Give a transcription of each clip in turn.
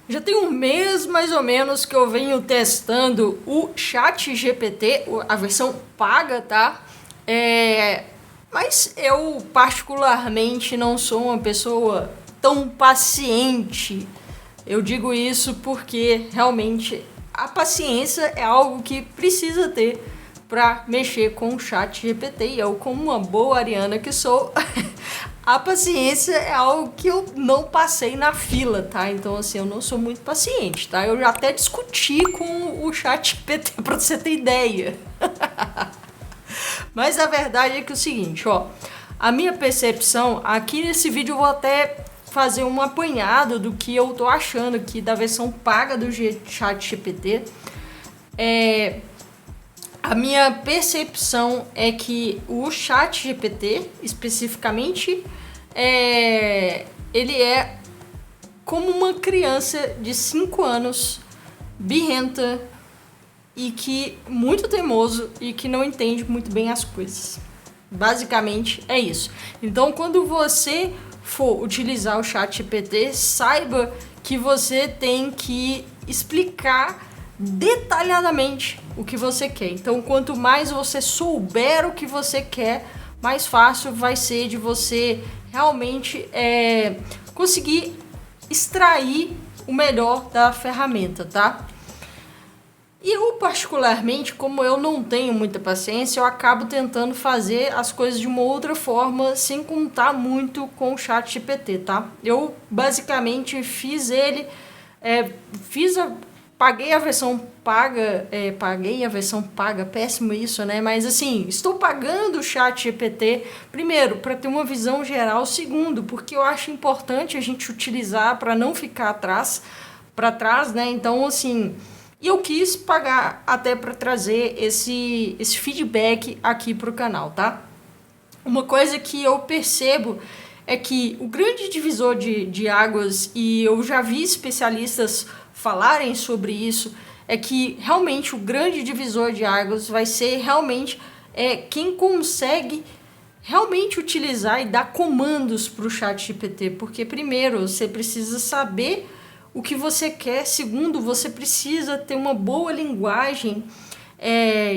Já tem um mês, mais ou menos, que eu venho testando o ChatGPT, a versão paga, tá? Mas eu, particularmente, não sou uma pessoa tão paciente. Eu digo isso porque, realmente, a paciência é algo que precisa ter para mexer com o ChatGPT. E eu, como uma boa ariana que sou... A paciência é algo que eu não passei na fila, tá? Então, assim, eu não sou muito paciente, tá? Eu já até discuti com o ChatGPT pra você ter ideia. Mas a verdade é que é o seguinte, ó. A minha percepção, aqui nesse vídeo eu vou até fazer um apanhado do que eu tô achando aqui da versão paga do ChatGPT. A minha percepção é que o ChatGPT, especificamente, ele é como uma criança de 5 anos, birrenta e que muito teimoso e que não entende muito bem as coisas. Basicamente é isso. Então, quando você for utilizar o ChatGPT, saiba que você tem que explicar detalhadamente o que você quer. Então, quanto mais você souber o que você quer, mais fácil vai ser de você realmente conseguir extrair o melhor da ferramenta, tá? E eu, particularmente, como eu não tenho muita paciência, eu acabo tentando fazer as coisas de uma outra forma, sem contar muito com o ChatGPT, tá? Eu, basicamente, fiz ele... Paguei a versão paga, péssimo isso, né? Mas assim, estou pagando o ChatGPT, primeiro, para ter uma visão geral, segundo, porque eu acho importante a gente utilizar para não ficar para trás, né? Então, assim, eu quis pagar até para trazer esse feedback aqui pro canal, tá? Uma coisa que eu percebo é que o grande divisor de águas, e eu já vi especialistas falarem sobre isso, é que realmente o grande divisor de águas vai ser realmente quem consegue realmente utilizar e dar comandos para o ChatGPT, porque primeiro você precisa saber o que você quer, segundo você precisa ter uma boa linguagem,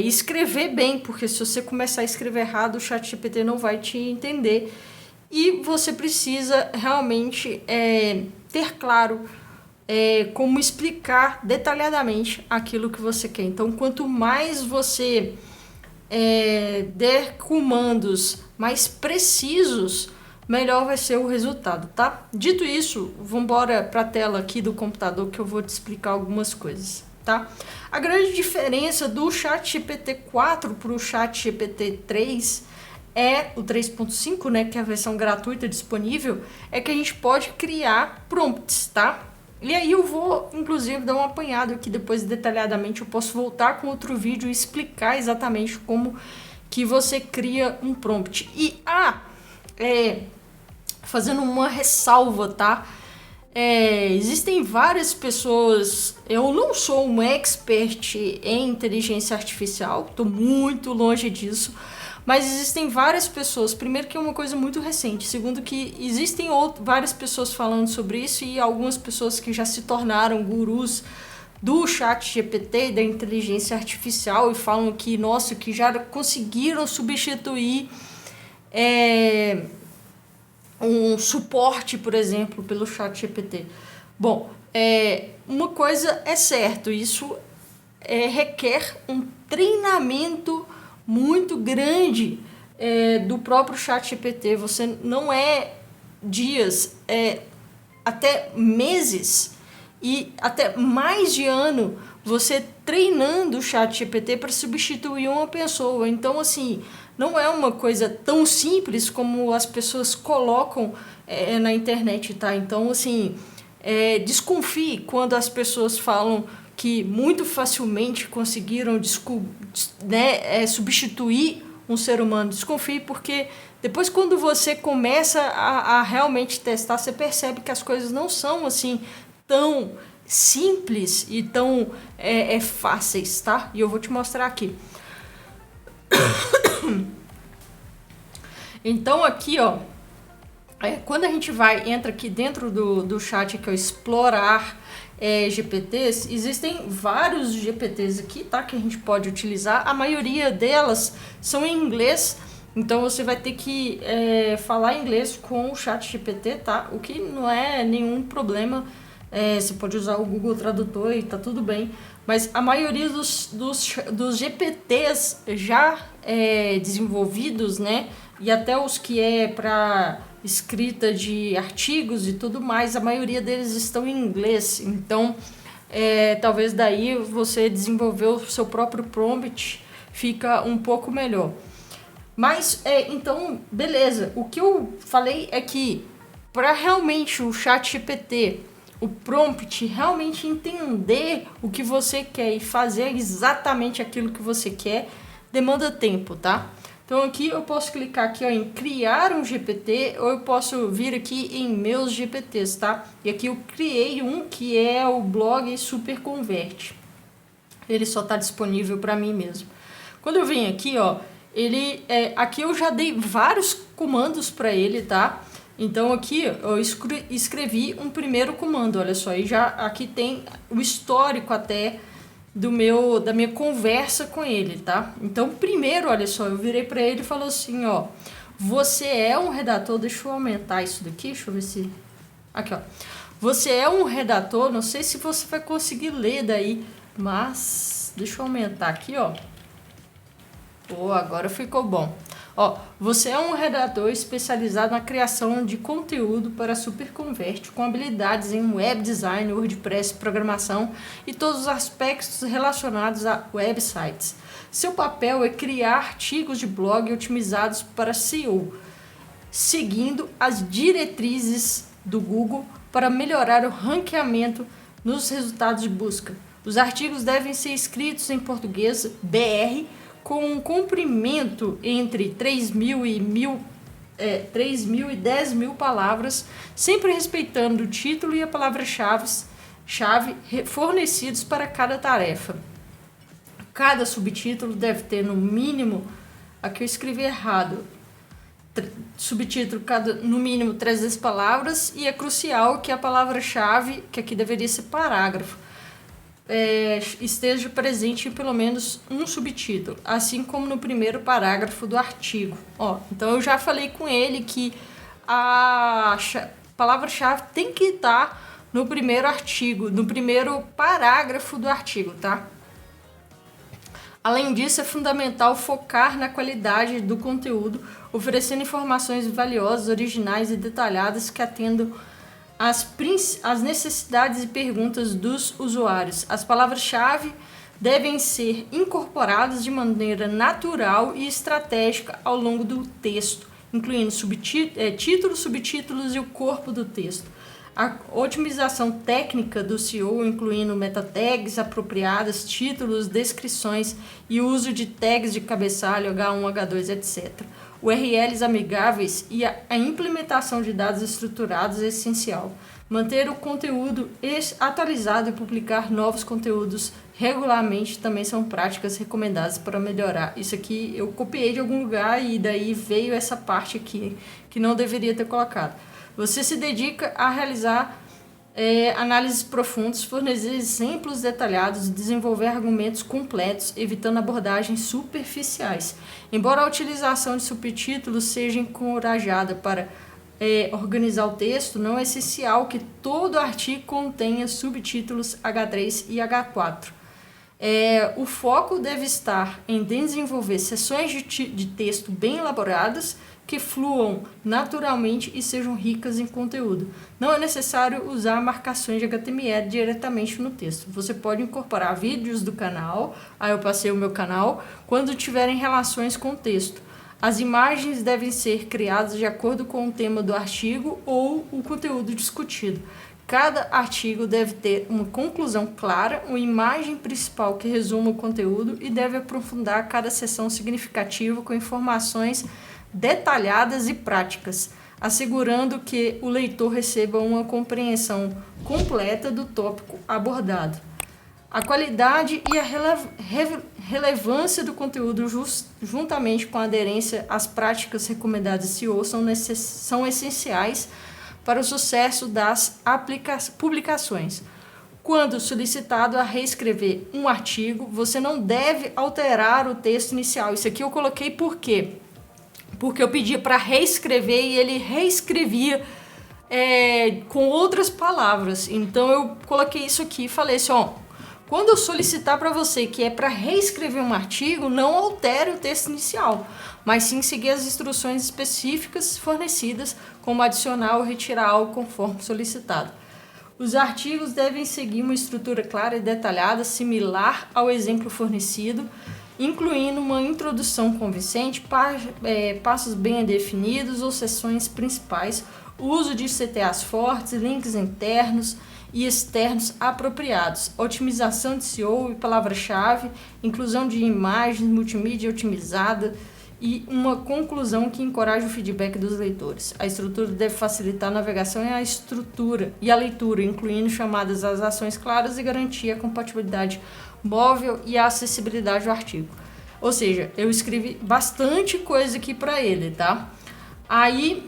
escrever bem, porque se você começar a escrever errado, o ChatGPT não vai te entender, e você precisa realmente ter claro como explicar detalhadamente aquilo que você quer. Então, quanto mais você der comandos mais precisos, melhor vai ser o resultado, tá? Dito isso, vamos embora para a tela aqui do computador que eu vou te explicar algumas coisas, tá? A grande diferença do ChatGPT 4 para o ChatGPT 3 o 3.5, né, que é a versão gratuita disponível, é que a gente pode criar prompts, tá? E aí eu vou, inclusive, dar um apanhado aqui depois detalhadamente. Eu posso voltar com outro vídeo e explicar exatamente como que você cria um prompt. E, fazendo uma ressalva, tá? Existem várias pessoas... Eu não sou um expert em inteligência artificial, estou muito longe disso. Mas existem várias pessoas, primeiro que é uma coisa muito recente, segundo que existem várias pessoas falando sobre isso e algumas pessoas que já se tornaram gurus do ChatGPT, da inteligência artificial, e falam que, nossa, que já conseguiram substituir um suporte, por exemplo, pelo ChatGPT. Bom, uma coisa é certo, isso requer um treinamento muito grande do próprio ChatGPT. Você não dias, até meses e até mais de ano você treinando o ChatGPT para substituir uma pessoa. Então, assim, não é uma coisa tão simples como as pessoas colocam na internet, tá? Então, assim, desconfie quando as pessoas falam que muito facilmente conseguiram substituir um ser humano. Desconfie, porque depois, quando você começa a realmente testar, você percebe que as coisas não são assim tão simples e tão fáceis, tá? E eu vou te mostrar aqui. Então aqui, ó, quando a gente entra aqui dentro do chat, que é o explorar, GPTs, existem vários GPTs aqui, tá? Que a gente pode utilizar. A maioria delas são em inglês, então você vai ter que falar inglês com o ChatGPT, tá? O que não é nenhum problema. Você pode usar o Google Tradutor e tá tudo bem. Mas a maioria dos GPTs já desenvolvidos, né? E até os que para escrita de artigos e tudo mais, a maioria deles estão em inglês. Então, talvez daí você desenvolver o seu próprio prompt fica um pouco melhor. Mas, então, beleza. O que eu falei é que para realmente o ChatGPT, o prompt realmente entender o que você quer e fazer exatamente aquilo que você quer, demanda tempo, tá? Então aqui eu posso clicar aqui, ó, em criar um GPT, ou eu posso vir aqui em meus GPTs, tá? E aqui eu criei um que é o blog Superconvert. Ele só está disponível para mim mesmo. Quando eu venho aqui, ó, aqui eu já dei vários comandos para ele, tá? Então aqui eu escrevi um primeiro comando, olha só, e já aqui tem o histórico até da minha conversa com ele, tá? Então primeiro, olha só, eu virei para ele e falou assim, ó, você é um redator, deixa eu aumentar isso daqui, deixa eu ver se... Aqui, ó. Você é um redator, não sei se você vai conseguir ler daí, mas deixa eu aumentar aqui, ó. Pô, agora ficou bom. Ó, você é um redator especializado na criação de conteúdo para Superconvert, com habilidades em web design, WordPress, programação e todos os aspectos relacionados a websites. Seu papel é criar artigos de blog otimizados para SEO, seguindo as diretrizes do Google para melhorar o ranqueamento nos resultados de busca. Os artigos devem ser escritos em português BR, com um comprimento entre 3.000 e 10.000 palavras, sempre respeitando o título e a palavra-chave fornecidos para cada tarefa. Cada subtítulo deve ter no mínimo, aqui eu escrevi errado, subtítulo no mínimo 300 palavras, e é crucial que a palavra-chave, que aqui deveria ser parágrafo, esteja presente em pelo menos um subtítulo, assim como no primeiro parágrafo do artigo. Ó, então eu já falei com ele que a palavra-chave tem que estar no primeiro artigo, no primeiro parágrafo do artigo, tá? Além disso, é fundamental focar na qualidade do conteúdo, oferecendo informações valiosas, originais e detalhadas que atendam as necessidades e perguntas dos usuários. As palavras-chave devem ser incorporadas de maneira natural e estratégica ao longo do texto, incluindo títulos, subtítulos e o corpo do texto. A otimização técnica do SEO, incluindo meta tags apropriadas, títulos, descrições e uso de tags de cabeçalho, H1, H2, etc. URLs amigáveis e a implementação de dados estruturados é essencial. Manter o conteúdo atualizado e publicar novos conteúdos regularmente também são práticas recomendadas para melhorar. Isso aqui eu copiei de algum lugar e daí veio essa parte aqui que não deveria ter colocado. Você se dedica a realizar análises profundas, fornecer exemplos detalhados e desenvolver argumentos completos, evitando abordagens superficiais. Embora a utilização de subtítulos seja encorajada para organizar o texto, não é essencial que todo artigo contenha subtítulos H3 e H4. O foco deve estar em desenvolver seções de texto bem elaboradas, que fluam naturalmente e sejam ricas em conteúdo. Não é necessário usar marcações de HTML diretamente no texto. Você pode incorporar vídeos do canal, aí eu passei o meu canal, quando tiverem relações com o texto. As imagens devem ser criadas de acordo com o tema do artigo ou o conteúdo discutido. Cada artigo deve ter uma conclusão clara, uma imagem principal que resuma o conteúdo e deve aprofundar cada seção significativa com informações detalhadas e práticas, assegurando que o leitor receba uma compreensão completa do tópico abordado. A qualidade e a relevância do conteúdo, juntamente com a aderência às práticas recomendadas SEO, são essenciais para o sucesso das publicações. Quando solicitado a reescrever um artigo, você não deve alterar o texto inicial. Isso aqui eu coloquei por quê? Porque eu pedia para reescrever e ele reescrevia com outras palavras. Então eu coloquei isso aqui e falei assim, ó, quando eu solicitar para você que é para reescrever um artigo, não altere o texto inicial, mas sim seguir as instruções específicas fornecidas, como adicionar ou retirar algo conforme solicitado. Os artigos devem seguir uma estrutura clara e detalhada, similar ao exemplo fornecido, incluindo uma introdução convincente, passos bem definidos ou seções principais, uso de CTAs fortes, links internos e externos apropriados, otimização de SEO e palavra-chave, inclusão de imagens, multimídia otimizada e uma conclusão que encoraje o feedback dos leitores. A estrutura deve facilitar a navegação e a leitura, incluindo chamadas às ações claras e garantir a compatibilidade móvel e a acessibilidade do artigo. Ou seja, eu escrevi bastante coisa aqui para ele, tá? Aí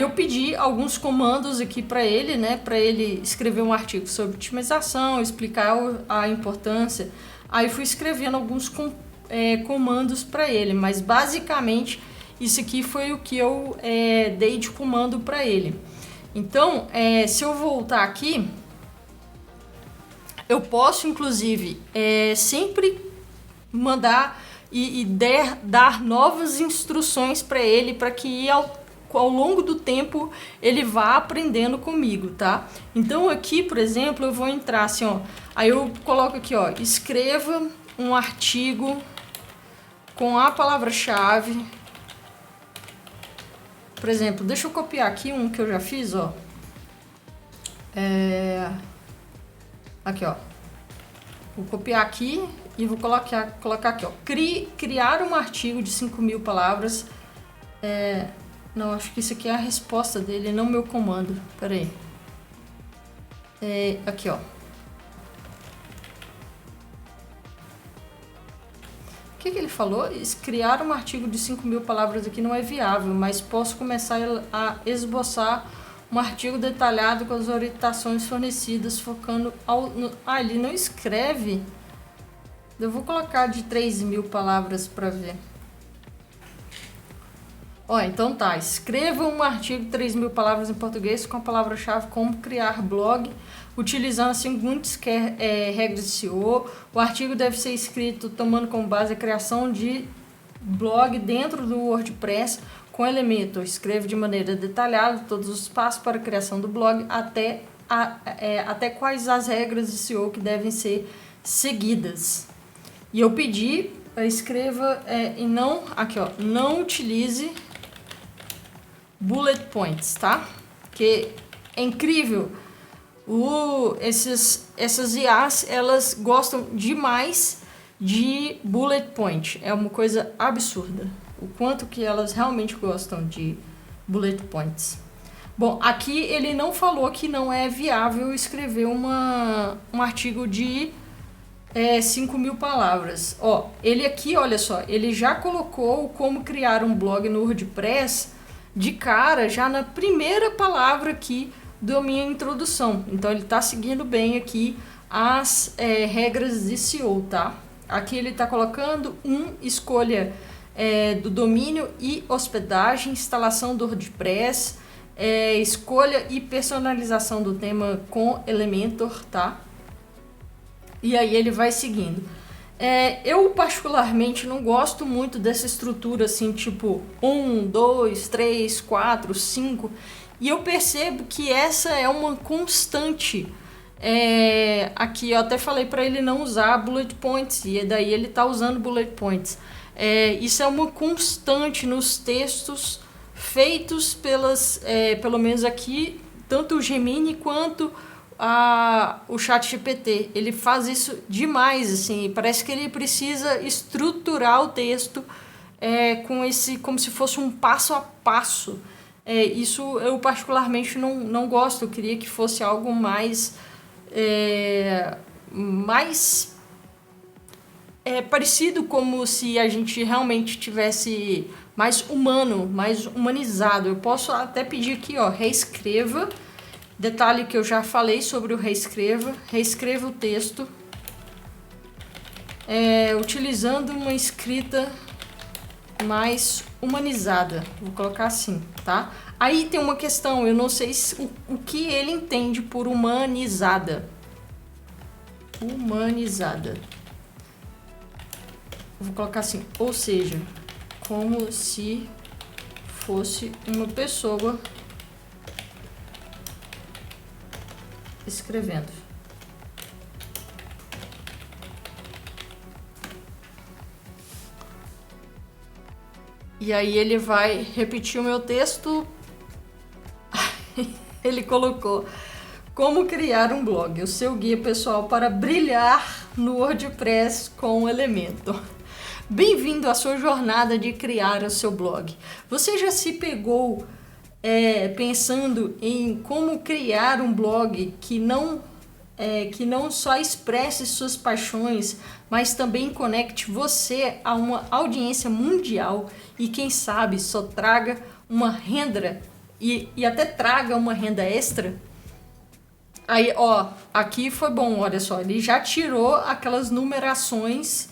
eu pedi alguns comandos aqui para ele, né? Para ele escrever um artigo sobre otimização, explicar a importância. Aí fui escrevendo alguns comandos para ele, mas basicamente isso aqui foi o que eu dei de comando para ele. Então, se eu voltar aqui, eu posso inclusive sempre mandar e dar novas instruções para ele, para que ao longo do tempo ele vá aprendendo comigo, tá? Então aqui, por exemplo, eu vou entrar assim, ó, aí eu coloco aqui, ó, escreva um artigo com a palavra-chave. Por exemplo, deixa eu copiar aqui um que eu já fiz, ó. Aqui, ó. Vou copiar aqui e vou colocar aqui, ó. Criar um artigo de 5.000 palavras. Não, acho que isso aqui é a resposta dele, não meu comando. Pera aí. Aqui, ó. O que ele falou? Criar um artigo de 5.000 palavras aqui não é viável, mas posso começar a esboçar um artigo detalhado com as orientações fornecidas, focando ele não escreve. Eu vou colocar de 3.000 palavras para ver. Ó, então tá, escreva um artigo de 3.000 palavras em português com a palavra-chave como criar blog, utilizando as seguintes regras de SEO. O artigo deve ser escrito tomando como base a criação de blog dentro do WordPress com elemento. Escreva de maneira detalhada todos os passos para a criação do blog, até quais as regras de SEO que devem ser seguidas. E eu pedi, escreva e não, aqui ó, não utilize bullet points, tá? Que é incrível. Essas IAs, elas gostam demais de bullet point. É uma coisa absurda. O quanto que elas realmente gostam de bullet points. Bom, aqui ele não falou que não é viável escrever um artigo de 5.000 palavras. Ó, ele aqui, olha só, ele já colocou como criar um blog no WordPress de cara, já na primeira palavra aqui da minha introdução. Então ele está seguindo bem aqui as regras de SEO, tá? Aqui ele está colocando escolha do domínio e hospedagem, instalação do WordPress, escolha e personalização do tema com Elementor, tá? E aí ele vai seguindo. Eu particularmente não gosto muito dessa estrutura assim, tipo 1, 2, 3, 4, 5. E eu percebo que essa é uma constante. Aqui eu até falei para ele não usar bullet points, e daí ele tá usando bullet points. Isso é uma constante nos textos feitos pelo menos aqui, tanto o Gemini quanto o ChatGPT. Ele faz isso demais, assim, parece que ele precisa estruturar o texto como se fosse um passo a passo. Isso eu particularmente não gosto. Eu queria que fosse algo mais parecido, como se a gente realmente tivesse mais humano, mais humanizado. Eu posso até pedir aqui, ó, reescreva Detalhe que eu já falei sobre o reescreva o texto utilizando uma escrita mais humanizada, vou colocar assim, tá? Aí tem uma questão, eu não sei o que ele entende por humanizada. Humanizada. Vou colocar assim, ou seja, como se fosse uma pessoa escrevendo. E aí ele vai repetir o meu texto. Ele colocou: como criar um blog, o seu guia pessoal para brilhar no WordPress com o Elementor. Bem-vindo à sua jornada de criar o seu blog. Você já se pegou pensando em como criar um blog que não só expresse suas paixões, mas também conecte você a uma audiência mundial e quem sabe só traga uma renda e até traga uma renda extra? Aí, ó, aqui foi bom, olha só, ele já tirou aquelas numerações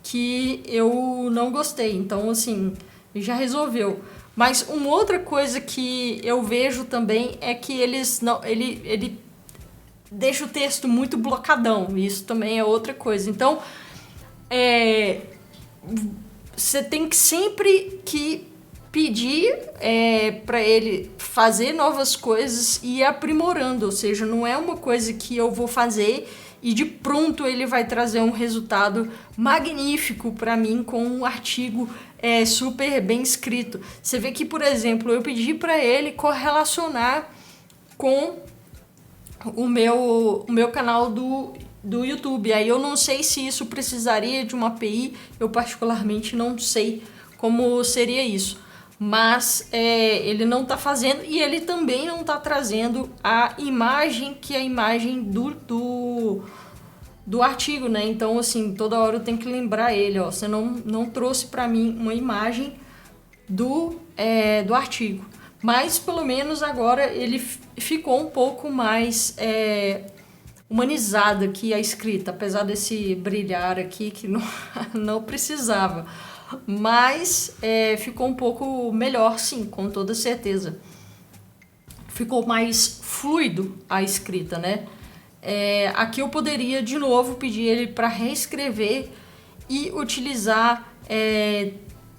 que eu não gostei, então assim, já resolveu. Mas uma outra coisa que eu vejo também é que ele deixa o texto muito blocadão, isso também é outra coisa. Então, você tem que sempre que pedir para ele fazer novas coisas e ir aprimorando, ou seja, não é uma coisa que eu vou fazer e de pronto ele vai trazer um resultado magnífico para mim com um artigo super bem escrito. Você vê que, por exemplo, eu pedi para ele correlacionar com o meu canal do YouTube. Aí eu não sei se isso precisaria de uma API, eu particularmente não sei como seria isso. Mas ele não está fazendo e ele também não está trazendo a imagem que é a imagem do artigo, né? Então, assim, toda hora eu tenho que lembrar ele, ó, você não trouxe para mim uma imagem do artigo. Mas, pelo menos, agora ele ficou um pouco mais humanizada aqui a escrita, apesar desse brilhar aqui que não precisava. Mas ficou um pouco melhor, sim, com toda certeza. Ficou mais fluido a escrita, né? Aqui eu poderia, de novo, pedir ele para reescrever e utilizar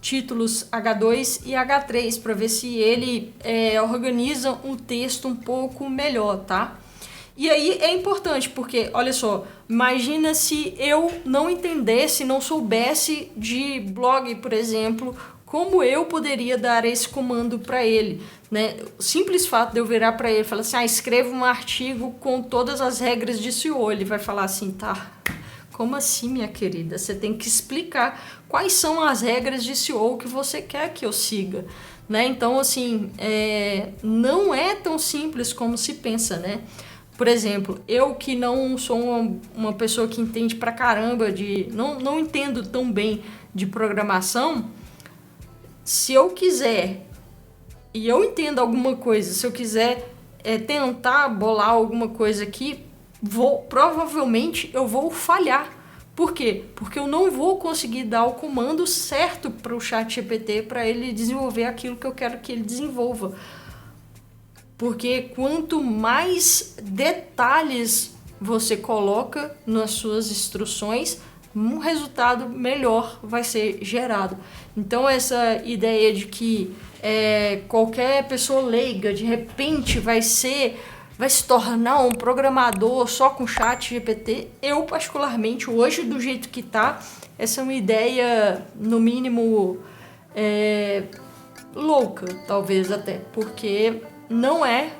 títulos H2 e H3 para ver se ele organiza um texto um pouco melhor, tá? E aí é importante porque, olha só, imagina se eu não entendesse, não soubesse de blog, por exemplo, como eu poderia dar esse comando para ele, né? O simples fato de eu virar para ele e falar assim, escreva um artigo com todas as regras de SEO, ele vai falar assim, tá, como assim, minha querida? Você tem que explicar quais são as regras de SEO que você quer que eu siga, né? Então, assim, não é tão simples como se pensa, né? Por exemplo, eu que não sou uma pessoa que entende pra caramba não entendo tão bem de programação, se eu quiser, e eu entendo alguma coisa, se eu quiser tentar bolar alguma coisa aqui, provavelmente eu vou falhar. Por quê? Porque eu não vou conseguir dar o comando certo para o ChatGPT para ele desenvolver aquilo que eu quero que ele desenvolva. Porque quanto mais detalhes você coloca nas suas instruções, um resultado melhor vai ser gerado. Então essa ideia de que qualquer pessoa leiga de repente vai se tornar um programador só com ChatGPT, eu particularmente hoje do jeito que tá, essa é uma ideia no mínimo louca, talvez até, porque não é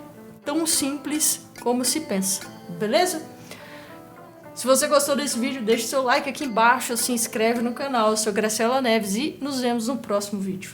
tão simples como se pensa, beleza? Se você gostou desse vídeo, deixe seu like aqui embaixo, se inscreve no canal. Eu sou Graciela Neves e nos vemos no próximo vídeo.